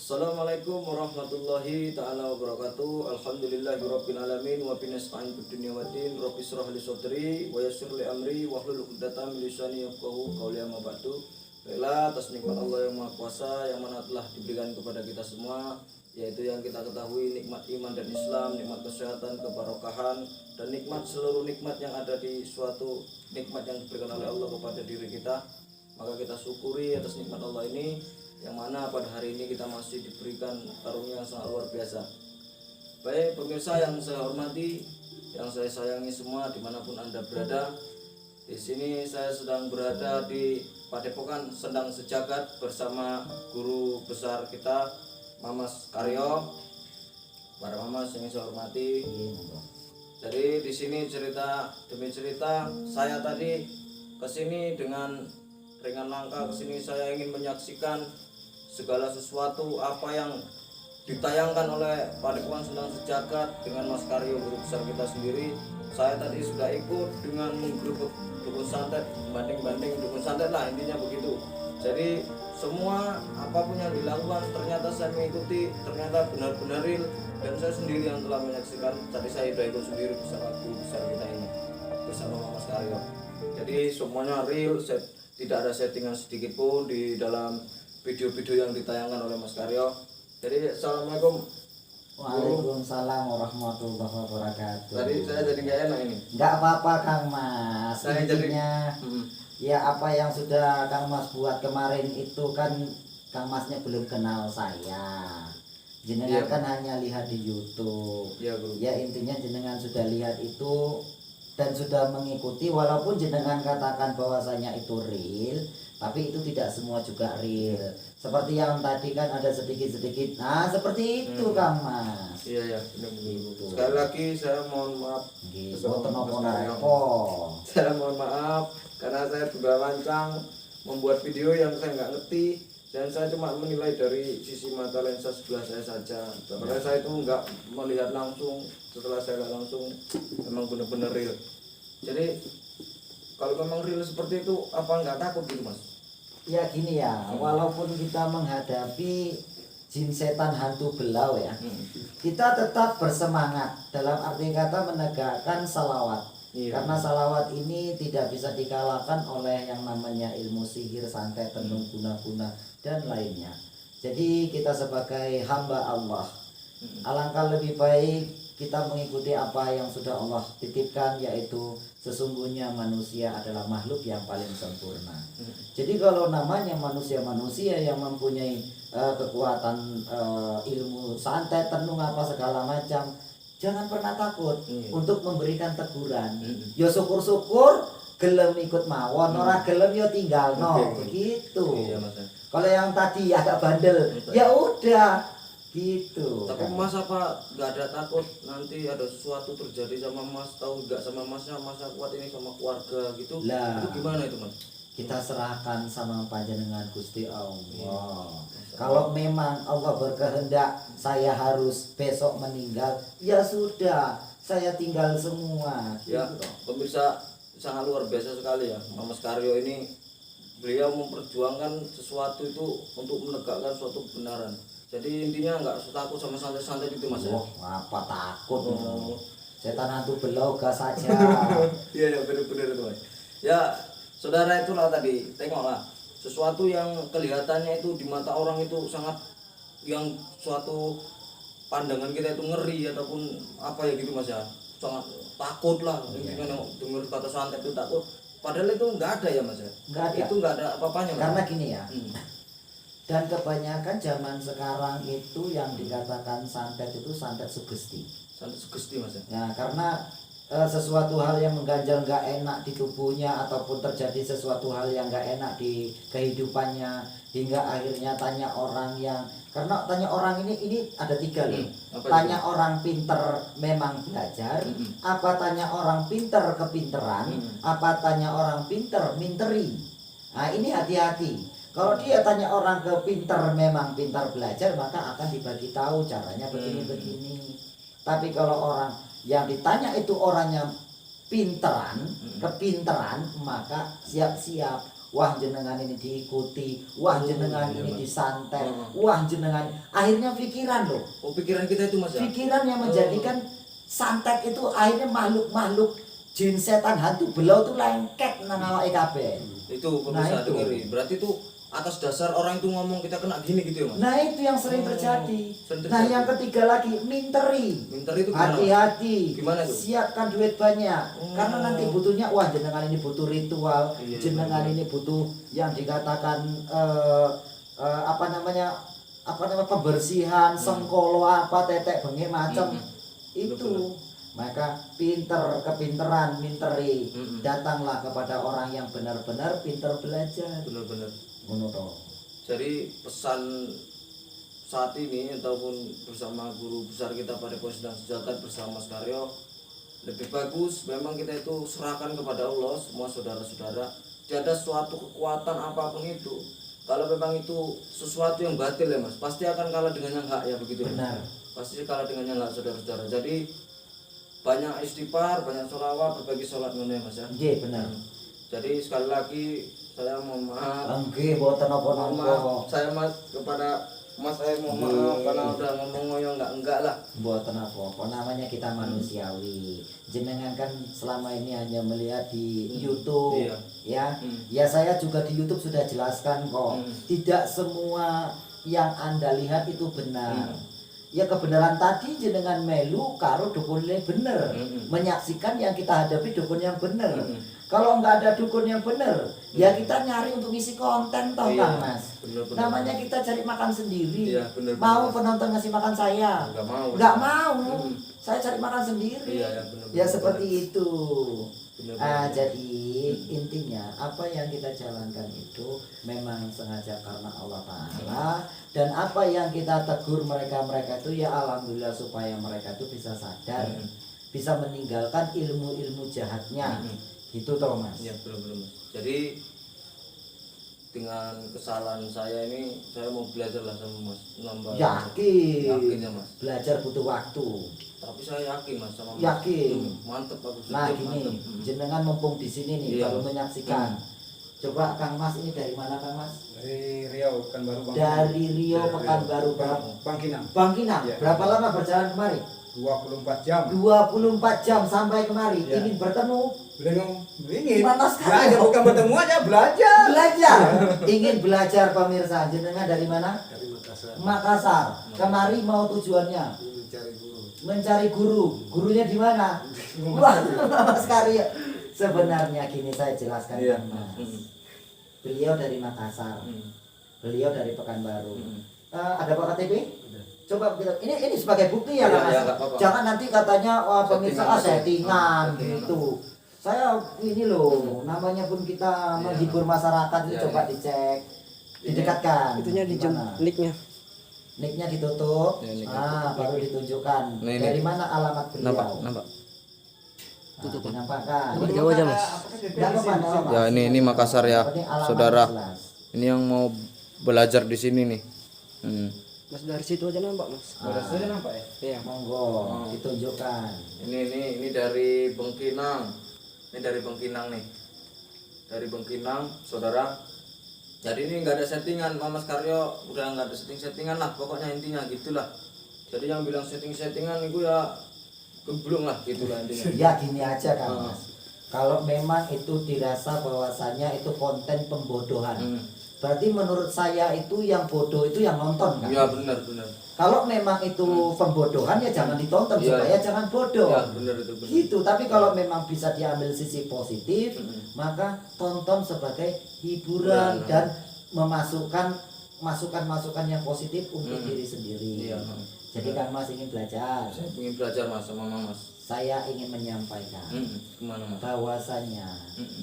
Assalamualaikum warahmatullahi ta'ala wabarakatuh. Alhamdulillahirabbil alamin wa binasta'in fid dunya waddin. Rabbi shrah li sadri wa yassir li amri wahlul 'uqdatam min lisani yafqahu qawli. Amma ba'du. Baiklah, atas nikmat Allah yang Maha Kuasa yang mana telah diberikan kepada kita semua, yaitu yang kita ketahui nikmat iman dan Islam, nikmat kesehatan, kebarokahan, dan nikmat seluruh nikmat yang ada di suatu nikmat yang diberikan oleh Allah kepada diri kita. Maka kita syukuri atas nikmat Allah ini, yang mana pada hari ini kita masih diberikan karunia yang sangat luar biasa. Baik pemirsa yang saya hormati, yang saya sayangi semua dimanapun Anda berada. Di sini saya sedang berada di Padepokan Sendang Sejagat bersama guru besar kita, Mamas Karyo. Para Mamas yang saya hormati. Jadi di sini cerita demi cerita, saya tadi kesini dengan ringan langkah kesini, saya ingin menyaksikan segala sesuatu apa yang ditayangkan oleh Padepokan Sendang Sejagat dengan Mas Karyo, guru besar kita sendiri. Saya tadi sudah ikut dengan menggeruduk dukun santet, banding-banding dukun santet lah, intinya begitu. Jadi semua apapun yang dilakukan ternyata saya mengikuti, ternyata benar-benar real, dan saya sendiri yang telah menyaksikan. Tadi saya sudah ikut sendiri bersama guru besar kita ini, bersama Mas Karyo. Jadi semuanya real, tidak ada settingan sedikit pun di dalam video-video yang ditayangkan oleh Mas Karyo. Jadi assalamualaikum. Waalaikumsalam warahmatullahi wabarakatuh. Tadi saya jadi nggak enak ini. Nggak apa-apa Kang Mas. Saya Intinya ya apa yang sudah Kang Mas buat kemarin itu kan Kang Masnya belum kenal saya. Jenengan Iya, kan hanya lihat di YouTube. Iya, Bro. Ya intinya jenengan sudah lihat itu dan sudah mengikuti, walaupun jenengan katakan bahwasanya itu real, tapi itu tidak semua juga real. Seperti yang tadi kan ada sedikit-sedikit. Nah, seperti itu Kang Mas. Iya ya, benar-benar. Gitu. Sekali lagi saya mohon maaf. Gitu. Bersama Mas Karyo. Repot. Saya mohon maaf karena saya sudah lancang membuat video yang saya nggak ngerti, dan saya cuma menilai dari sisi mata lensa sebelah saya saja. Karena saya itu nggak melihat langsung. Setelah saya lihat langsung, memang benar-benar real. Jadi kalau memang real seperti itu, apa nggak takut gitu Mas? Ya gini ya, walaupun kita menghadapi jin setan hantu belau ya, kita tetap bersemangat, dalam arti kata menegakkan salawat. Iya. Karena salawat ini tidak bisa dikalahkan oleh yang namanya ilmu sihir, santet, tenung, guna-guna, dan lainnya. Jadi kita sebagai hamba Allah, alangkah lebih baik kita mengikuti apa yang sudah Allah titipkan, yaitu sesungguhnya manusia adalah makhluk yang paling sempurna. Jadi kalau namanya manusia-manusia yang mempunyai kekuatan ilmu santet, tenung, apa segala macam, jangan pernah takut untuk memberikan teguran. Ya syukur-syukur gelem ikut mawon, ora gelem ya tinggal begitu. Iya, Mas. Kalau yang tadi agak bandel, ya udah gitu. Tapi Mas apa nggak ada takut nanti ada sesuatu terjadi sama Mas, tahu nggak sama Masnya, Masnya kuat ini sama keluarga gitu? Lah. Itu gimana itu Mas? Kita serahkan sama panjenengan Gusti Allah. Kalau memang Allah berkehendak saya harus besok meninggal, ya sudah, saya tinggal semua. Ya, Gitu. pemirsa, sangat luar biasa sekali ya, Mas Karyo ini. Beliau memperjuangkan sesuatu itu untuk menegakkan suatu kebenaran. Jadi intinya nggak usah takut sama santet-santet itu Mas ya. Wah, apa takut? Setan hantu belau gas saja. Iya ya, benar-benar itu Mas. Ya, saudara, itulah tadi, tengoklah sesuatu yang kelihatannya itu di mata orang itu sangat, yang suatu pandangan kita itu ngeri ataupun apa ya gitu Mas ya, sangat takut lah. Intinya dengar kata santet itu takut, padahal itu nggak ada ya Mas ya. Nggak ada. Itu nggak ada apa-apanya Mas. Karena gini ya. Dan kebanyakan zaman sekarang itu yang dikatakan santet itu santet sugesti. Santet sugesti Mas ya. Ya, karena sesuatu hal yang mengganjal nggak enak di tubuhnya, ataupun terjadi sesuatu hal yang nggak enak di kehidupannya, hingga akhirnya tanya orang yang, karena tanya orang ini ada tiga loh. Tanya itu? Orang pinter memang belajar, apa tanya orang pinter kepinteran, apa tanya orang pinter minteri. Nah ini hati-hati. Kalau dia tanya orang ke pinter memang pintar belajar, maka akan dibagi tahu caranya begini-begini. Tapi kalau orang yang ditanya itu orangnya pinteran, kepinteran, maka siap-siap wah jenengan ini diikuti, wah jenengan ini disantet, wah jenengan, akhirnya pikiran loh. Oh, pikiran kita itu Mas ya? Pikiran yang menjadikan santet itu akhirnya makhluk-makhluk jin setan hantu belau tuh lengket nang awake kabeh. Itu perlu Nah, saya itu. dengerin. Berarti itu atas dasar orang itu ngomong kita kena gini gitu ya Mas? Nah itu yang sering terjadi. Sering Nah terjadi. yang ketiga lagi minteri. Minter itu gimana? Hati-hati. Gimana itu? Siapkan duit banyak. Karena nanti butuhnya wah jenengan ini butuh ritual, Iya, jenengan ini butuh yang dikatakan apa namanya pembersihan, sengkolo apa tetek bengek macam. Itu maka kepinteran minteri datanglah kepada orang yang benar-benar pinter belajar. Benar-benar. Ngono to. Jadi pesan saat ini ataupun bersama guru besar kita pada Sedang Sejagat bersama Mas Karyo, lebih bagus memang kita itu serahkan kepada Allah semua saudara-saudara. Tiada suatu kekuatan apapun itu. Kalau memang itu sesuatu yang batil ya Mas, pasti akan kalah dengan yang hak ya begitu. Benar. Pasti kalah dengan yang hak saudara-saudara. Jadi banyak istighfar, banyak sholawat, berbagi sholat ngono ya Mas ya. Nggih benar. Jadi sekali lagi saya mohon maaf. Nggih mboten Mohon napa-napa. maaf saya Mas kepada Mas, saya mohon maaf karena udah ngomong ngoyo enggak lah. Mboten apa-apa, namanya kita manusiawi. Jenengan kan selama ini hanya melihat di YouTube, Iya. ya. Ya saya juga di YouTube sudah jelaskan kok. Tidak semua yang Anda lihat itu benar. Ya kebenaran tadi jenengan melu karo dukunnya bener, menyaksikan yang kita hadapi dukun yang bener. Kalau nggak ada dukun yang bener, ya kita nyari untuk isi konten toh Iya, Kang Mas. bener-bener. Namanya kita cari makan sendiri. Iya, bener-bener. Mau penonton ngasih makan saya? Nggak mau. Nggak mau. Saya cari makan sendiri. Iya, ya, bener-bener. Ya seperti itu. Bener-bener. Jadi intinya apa yang kita jalankan itu memang sengaja karena Allah Ta'ala, dan apa yang kita tegur mereka itu ya alhamdulillah supaya mereka itu bisa sadar, bisa meninggalkan ilmu-ilmu jahatnya. Itu toh Mas. Ya belum Mas. Jadi dengan kesalahan saya ini saya mau belajar lah sama Mas, nambah. Yakin ya Mas. Belajar butuh waktu. Tapi saya yakin Mas sama Mas. Yakin. Mantep aku. Nah sedih, gini, mantep. jenengan mumpung di sini nih, Iya. baru menyaksikan. Coba Kang Mas ini dari mana Kang Mas? Dari Riau Pekanbaru Bang. Dari Rio Pekanbaru Bangkinang. Bangkinang. Iya. Berapa lama berjalan kemari? 24 jam. 24 jam sampai kemari. Iya. Ingin bertemu, Belum ingin. Mana sekarang? Belajar, bukan bertemu aja, belajar. belajar. Ingin belajar pemirsa. Jenengan dari mana? Dari Makassar Makassar. Kemari mau tujuannya mencari guru. mencari guru. Gurunya di mana? Wah, Mas Karyo. Sebenarnya gini saya jelaskan Iya. Kang Mas. Beliau dari Makassar. Beliau dari Pekanbaru. Ada Pak KTP? Coba kita ini sebagai bukti ya Iya, Kang Mas. iya, nggak apa-apa. Jangan nanti katanya wah pemirsa Settingan. settingan Settingan. gitu. Saya ini loh, namanya pun kita Iya. menghibur masyarakat itu Iya, coba iya. dicek, Ini- didekatkan. Itunya di jam Gimana? nicknya. Nicknya ditutup, Ya, nicknya baru ditunjukkan. Nah, ini. Dari mana alamat beliau? Nampak. Tutup. Nampakkan. Coba jauh aja Mas. Nggak apa-apa, nggak apa-apa. Ya ini Makassar ya, Yang penting alamat saudara. jelas. Ini yang mau belajar di sini nih. Mas dari situ aja nampak Mas. Udah saja nampak ya? Iya. Monggo, ditunjukkan. Ini dari Bengkinang. Ini dari Bengkinang nih. Dari Bengkinang, saudara. Jadi ini nggak ada settingan, Mas Karyo udah nggak ada settingan lah. Pokoknya intinya gitulah. Jadi yang bilang settingan itu ya geblung lah gitulah intinya. Ya gini aja Kang Mas. Kalau memang itu dirasa bahwasanya itu konten pembodohan, berarti menurut saya itu yang bodoh itu yang nonton kan? Ya benar. Kalau memang itu pembodohan ya jangan ditonton Iya, supaya iya. jangan bodoh. Ya benar itu benar. Gitu. Tapi kalau memang bisa diambil sisi positif, maka tonton sebagai hiburan dan memasukkan masukan-masukan yang positif untuk diri sendiri. Iya. Jadi Kang Mas ingin belajar. Saya ingin belajar Mas sama Mas. Saya ingin menyampaikan Kemana Mas? bahwasanya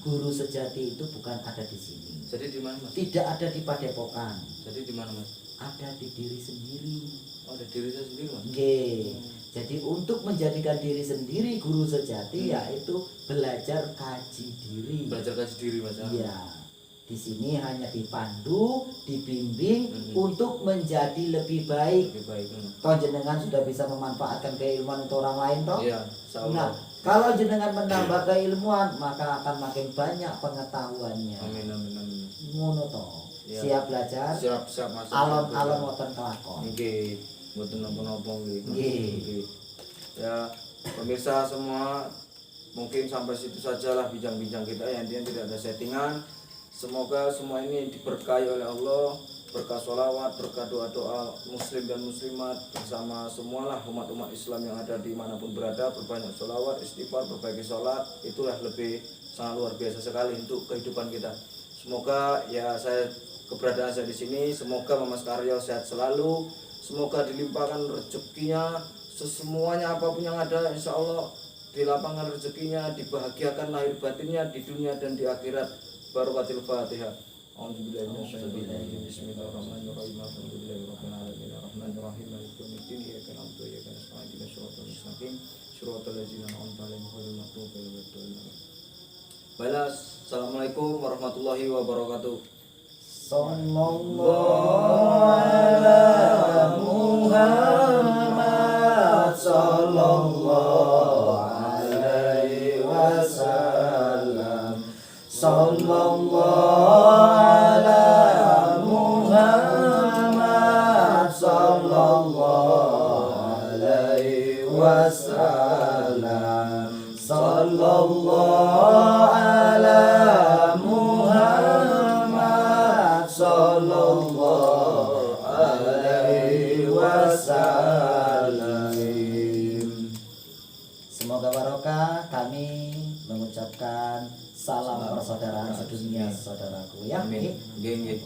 guru sejati itu bukan ada di sini, Jadi di mana Mas? tidak ada di padepokan, Jadi di mana Mas? ada di diri sendiri. Oh, ada diri saya sendiri Mas. Nggih. Jadi untuk menjadikan diri sendiri guru sejati yaitu belajar kaji diri. Belajar kaji diri Mas. Ya? Iya. Di sini hanya dipandu, dibimbing untuk menjadi lebih baik. Lebih baik. Toh jenengan sudah bisa memanfaatkan keilmuan untuk orang lain toh? Iya, Nah, insyaallah. kalau jenengan menambah keilmuan, maka akan makin banyak pengetahuannya. Amin. ngono to. Iya. Siap belajar. Siap Mas. Alon-alon wonten kelakon. Nggih, mboten napa-napa nggih. Nggih. Ya, pemirsa semua, mungkin sampai situ sajalah bincang-bincang kita ya, intinya tidak ada settingan. Semoga semua ini diberkahi oleh Allah, berkah sholawat, berkah doa-doa muslim dan muslimat bersama semualah umat-umat Islam yang ada dimanapun berada, berbanyak sholawat, istighfar, berbagai sholat, itulah lebih sangat luar biasa sekali untuk kehidupan kita. Semoga ya keberadaan saya di sini, semoga Mas Karyo sehat selalu, semoga dilimpahkan rezekinya, semuanya apapun yang ada, insya Allah dilapangkan rezekinya, dibahagiakan lahir batinnya di dunia dan di akhirat. Barokatil Fatihah. Bismillahirrahmanirrahim. Alhamdulillahirabbil alamin. Arrahmanirrahim. Maliki yaumiddin. Iyyaka na'budu wa iyyaka nasta'in. Ihdinas siratal mustaqim. Shiratal ladzina an'amta 'alaihim ghairil maghdubi 'alaihim waladdallin. Balas. Assalamualaikum warahmatullahi wabarakatuh. Sallallahu ala Muhammad sallallahu alaihi wasallam. Sallallahu ala Muhammad sallallahu alaihi wasallam. Sallallahu ala Muhammad sallallahu alaihi wasallam. Semoga barokah. Kami mengucapkan salam persaudaraan sedunia saudaraku ya. Amin. Nggih, nggih.